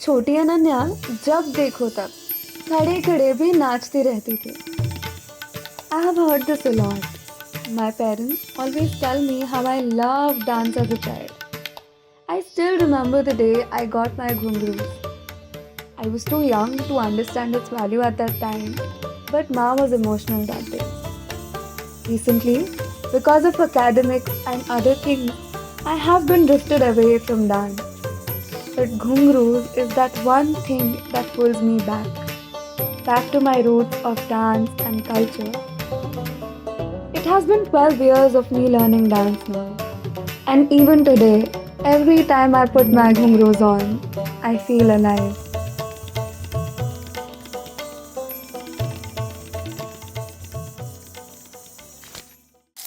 छोटी अनन्या जब देखो तब खड़े खड़े भी नाचती रहती थी. I have heard this a lot. My parents always tell me how I loved dance as a child. I still remember the day I got my ghungroos. I was too young to understand its value at that time, but Ma was emotional that day. Recently, because of academics and other things, I have been drifted away from dance. But ghungroos is that one thing that pulls me back to my roots of dance and culture. It has been 12 years of me learning dance now. And even today, every time I put my ghungroos on, I feel alive.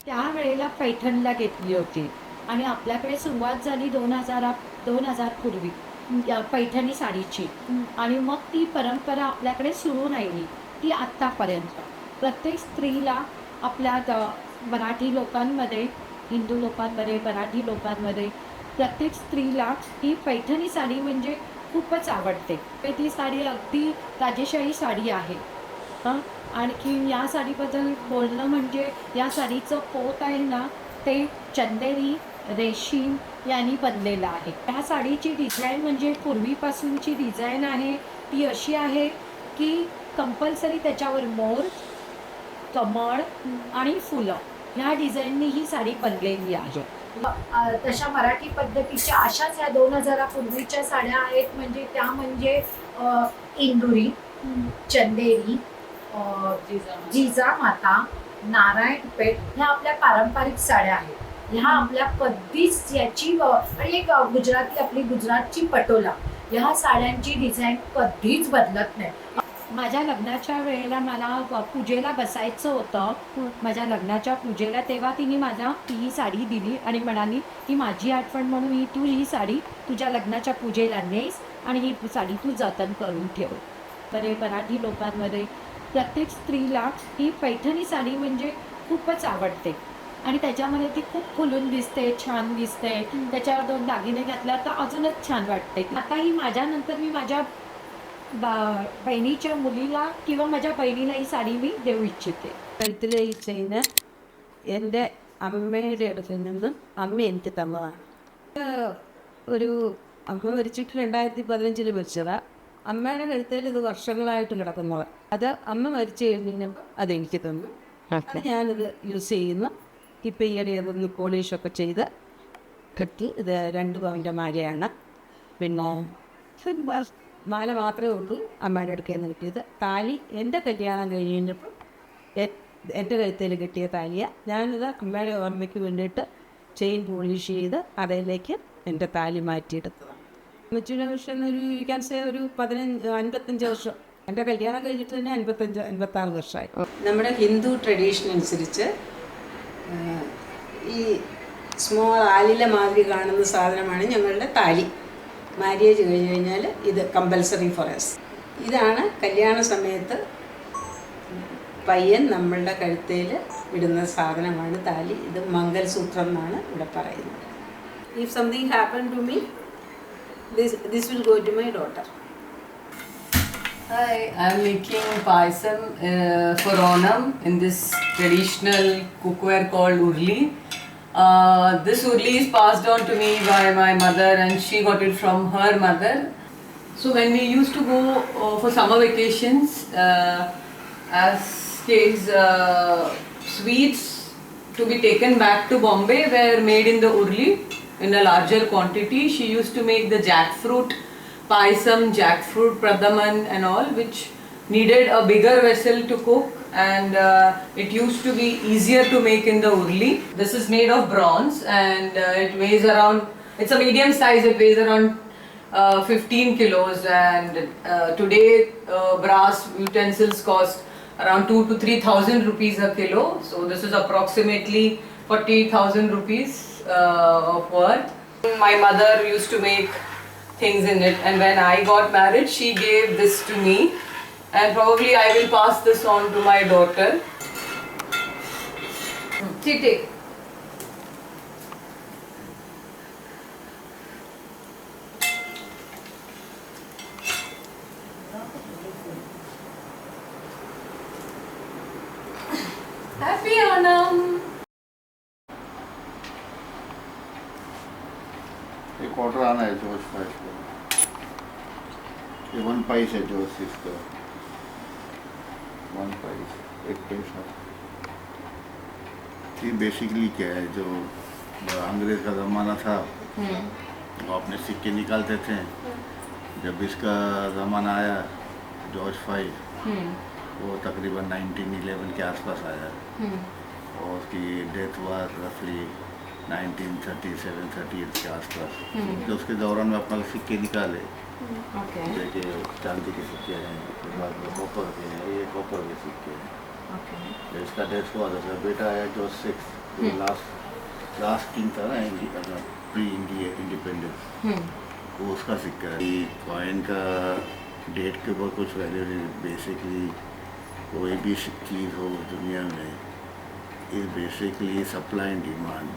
त्यावेळेला पैठणला घेतली होती आणि आपल्याकडे सुरुवात झाली 2000 पूर्वी या पैठणी साडीची. आणि मग ती परंपरा आपल्याकडे सुरू राहिली ती आत्तापर्यंत. प्रत्येक स्त्रीला आपल्या मराठी लोकांमध्ये, हिंदू लोकांमध्ये, मराठी लोकांमध्ये प्रत्येक स्त्रीला ही पैठणी साडी म्हणजे खूपच आवडते. ती साडी अगदी राजेशाही साडी आहे. आणखी या साडीबद्दल बोलणं म्हणजे या साडीचं पोत आहे ना, ते चंदेरी रेशीम यांनी बनलेलं आहे. या साडीची डिझाईन म्हणजे पूर्वीपासूनची डिझाईन आहे ती अशी आहे की कंपल्सरी त्याच्यावर मोर, कमळ आणि फुलं ह्या डिझाईननी ही साडी बनलेली आहे. तशा मराठी पद्धतीच्या अशाच ह्या 2000 पूर्वीच्या साड्या आहेत. म्हणजे त्या म्हणजे इंदुरी, चंदेरी, जिजामाता, नारायणपेठ ह्या आपल्या पारंपरिक साड्या आहेत. ह्या आपल्या कधीच याची आणि एक गुजराती आपली गुजरातची पटोला ह्या साड्यांची डिझाईन कधीच बदलत नाही. माझ्या लग्नाच्या वेळेला मला पूजेला बसायचं होतं. माझ्या लग्नाच्या पूजेला तेव्हा तिने मला ही साडी दिली आणि म्हणाली की माझी आठवण म्हणून तू ही साडी तुझ्या लग्नाच्या पूजेला नेस आणि ही साडी तू जतन करून ठेव. तर मराठी लोकांमध्ये प्रत्येक स्त्रीला ही पैठणी साडी म्हणजे खूपच आवडते आणि त्याच्यामध्ये ती खूप खुलून दिसते, छान दिसते. त्याच्यावर 2 दागिने घातल्यावर तर अजूनच छान वाटते. आता ही माझ्यानंतर मी माझ्या बहिणीच्या मुलीला किंवा माझ्या बहिणीला ही साडी मी देऊ इच्छिते. കഴുത്തിലെ ഈ ചെയിന് എൻ്റെ അമ്മയുടെ അടുത്ത് നിന്നും അമ്മ എനിക്ക് തന്നതാണ്. ഒരു അമ്മ മരിച്ചിട്ട് 2015 മരിച്ചതാണ്. അമ്മയുടെ കഴുത്തിൽ ഇത് വർഷങ്ങളായിട്ട് കിടക്കുന്നത്. അത് അമ്മ മരിച്ചു കഴിഞ്ഞപ്പോൾ അതെനിക്ക് തന്നു. ഞാനിത് യൂസ് ചെയ്യുന്നു. ഇപ്പം ഈയിടെ അതൊന്ന് പോളിഷൊക്കെ ചെയ്ത് കെട്ടി. ഇത് 2 പവൻ്റെ മാലയാണ്. പിന്നെ മാല മാത്രമേ ഉള്ളൂ അമ്മയുടെ അടുക്കൽ നിന്ന് കിട്ടിയത്. താലി എൻ്റെ കല്യാണം കഴിഞ്ഞപ്പോൾ എൻ്റെ കഴുത്തിൽ കിട്ടിയ താലിയാണ്. ഞാനിത് അമ്മയുടെ ഓർമ്മയ്ക്ക് വേണ്ടിയിട്ട് ചെയിൻ പോളിഷ് ചെയ്ത് അതിലേക്ക് എൻ്റെ താലി മാറ്റിയെടുത്തതാണ്. മെച്ചൂർ വർഷം ഒരു ഒരു 55 വർഷം. എൻ്റെ കല്യാണം കഴിഞ്ഞിട്ട് തന്നെ 56 വർഷമായി. നമ്മുടെ ഹിന്ദു ട്രഡീഷൻ അനുസരിച്ച് ഈ സ്മോൾ ആലില മാതിരി കാണുന്ന സാധനമാണ് ഞങ്ങളുടെ താലി. മാര്യേജ് കഴിഞ്ഞ് കഴിഞ്ഞാൽ ഇത് കമ്പൽസറി ഫോർ എസ്. ഇതാണ് കല്യാണ സമയത്ത് പയ്യൻ നമ്മളുടെ കഴുത്തേൽ ഇടുന്ന സാധനമാണ് താലി. ഇത് മംഗൽസൂത്രം എന്നാണ് ഇവിടെ പറയുന്നത്. If something happen to me, this will go to my daughter. Hi, I'm making paisam for Onam in this traditional cookware called urli. This urli is passed on to me by my mother and she got it from her mother. So when we used to go for summer vacations, as kids, sweets to be taken back to Bombay were made in the urli in a larger quantity. She used to make the jackfruit paisam, jackfruit pradaman and all, which needed a bigger vessel to cook, and it used to be easier to make in the urli. This is made of bronze and it weighs around, it's a medium size, it weighs around 15 kilos, and today brass utensils cost around 2,000 to 3,000 rupees a kilo. So this is approximately 40,000 rupees of worth. My mother used to make things in it, and when I got married she gave this to me, and probably I will pass this on to my daughter. Take. Furonam. एक order आना है जोश 5 का, ये 1 price है जोश 6 का, 1 price 1 पैसा। ये बेसिकली क्या है, जो अंग्रेज का ज़माना था वो अपने सिक्के निकालते थे। जब इसका ज़माना आया जॉर्ज 5, वो तकरीबन 1911 के आसपास आया और उसकी डेथ हुआ रफली 1937-38 के आसपास। तो उसके दौरान में अपना सिक्के निकाले, ओके देखिए चांदी के सिक्के हैं, उसके बाद में कॉपर के हैं, ये कॉपर के सिक्के हैं। ओके जब इसका डेथ हुआ था बेटा है जॉर्ज 6, जो लास्ट किंग था ना प्री इंडिपेंडेंस, वो उसका सिक्का है। कॉइन का डेट के ऊपर कुछ वैल्यू नहीं। बेसिकली कोई भी चीज़ हो दुनिया में is basically supply and demand.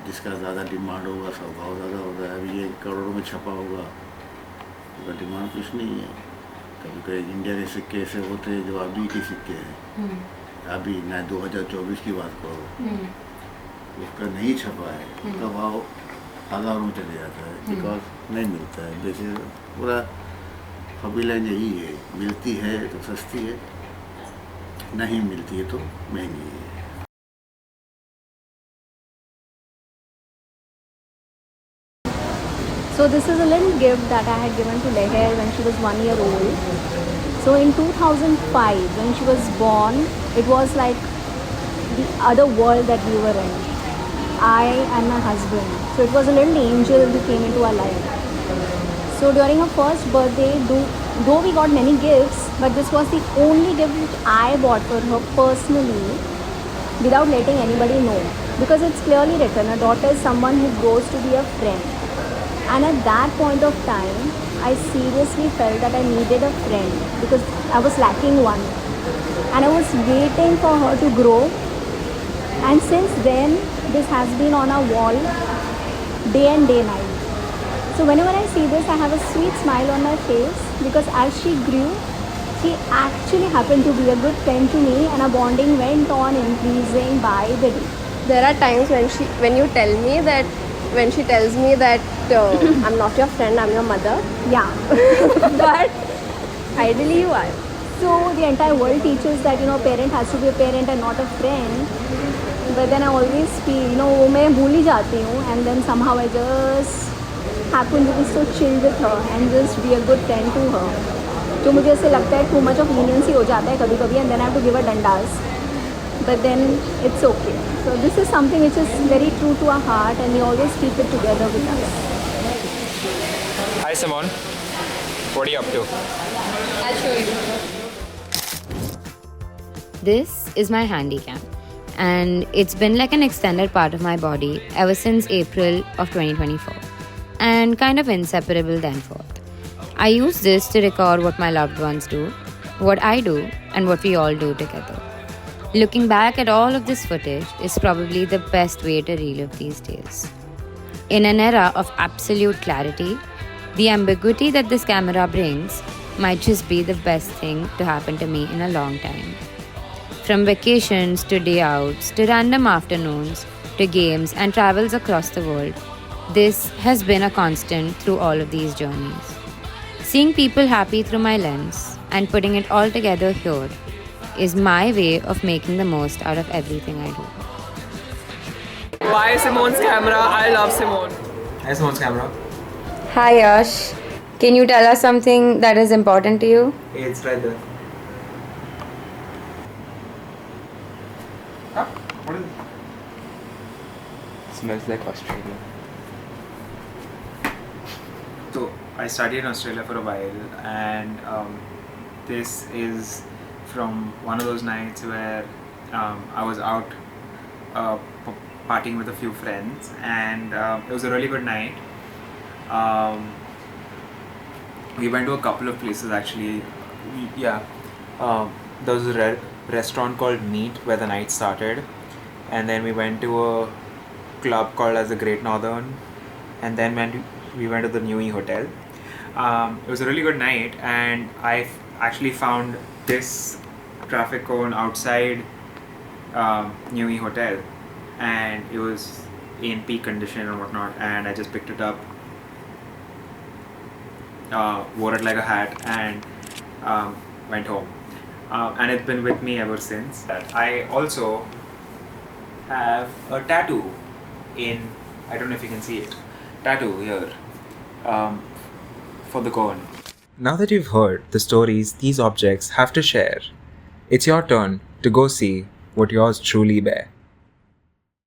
जिसका ज़्यादा डिमांड होगा सब भाव ज़्यादा होगा। अभी ये करोड़ों में छपा होगा, उसका डिमांड कुछ नहीं है। कभी कभी इंडिया के सिक्के ऐसे होते हैं जो अभी के सिक्के हैं, अभी ना 2024 की बात करो, उसका नहीं छपा है, उसका भाव हज़ारों में चले जाता है, बिकॉज नहीं मिलता है। बेसिक पूरा फबीलाइन यही है, मिलती है तो सस्ती है, नहीं मिलती है तो महंगी है। So this is a little gift that I had given to Leher when she was 1 year old. So in 2005 when she was born, it was like the other world that we were in, I and my husband. So it was a little angel who came into our life. So during her first birthday, though we got many gifts, but this was the only gift which I bought for her personally without letting anybody know, because it's clearly written, a daughter is someone who grows to be a friend. And at that point of time, I seriously felt that I needed a friend because I was lacking one. And I was waiting for her to grow. And since then, this has been on our wall day and day night. So whenever I see this, I have a sweet smile on my face because as she grew, she actually happened to be a good friend to me, and our bonding went on increasing by the day. There are times when you tell me that, when she tells me that I'm not your friend, I'm your mother. Yeah. But ideally you are. So the entire world teaches that, a parent has to be a parent and not a friend. But then I always feel, वो मैं भूल ही जाती हूँ, and then somehow I just happen to be so chill with her and just be a good friend to her. तो मुझे ऐसे लगता है too much of leniency हो जाता है कभी कभी, and then I have to give her dandas. But then it's okay. So this is something which is very true to our heart, and we always keep it together with us. Hi Simone, what are you up to? I'll show you. This is my handy cam, and it's been like an extended part of my body ever since April of 2024, and kind of inseparable thenceforth. I use this to record what my loved ones do, what I do, and what we all do together. Looking back at all of this footage is probably the best way to relive these days. In an era of absolute clarity, the ambiguity that this camera brings might just be the best thing to happen to me in a long time. From vacations to day outs to random afternoons to games and travels across the world, this has been a constant through all of these journeys. Seeing people happy through my lens and putting it all together here is my way of making the most out of everything I do. Why Simone's camera? I love Simone. Hi Simone's camera. Hi Yash, can you tell us something that is important to you? It's right there. What is it? Smells like Australia. So I studied in Australia for a while, and this is from one of those nights where I was out partying with a few friends, and it was a really good night. We went to a couple of places actually. There was a restaurant called Meat where the night started, and then we went to a club called as the Great Northern, and then we went to the New E Hotel. It was a really good night, and I actually found this traffic cone outside New Hotel, and it was in peak condition and whatnot, and I just picked it up, wore it like a hat, and went home. And it's been with me ever since. I also have a tattoo I don't know if you can see it, tattoo here, for the cone. Now that you've heard the stories these objects have to share, it's your turn to go see what yours truly bear.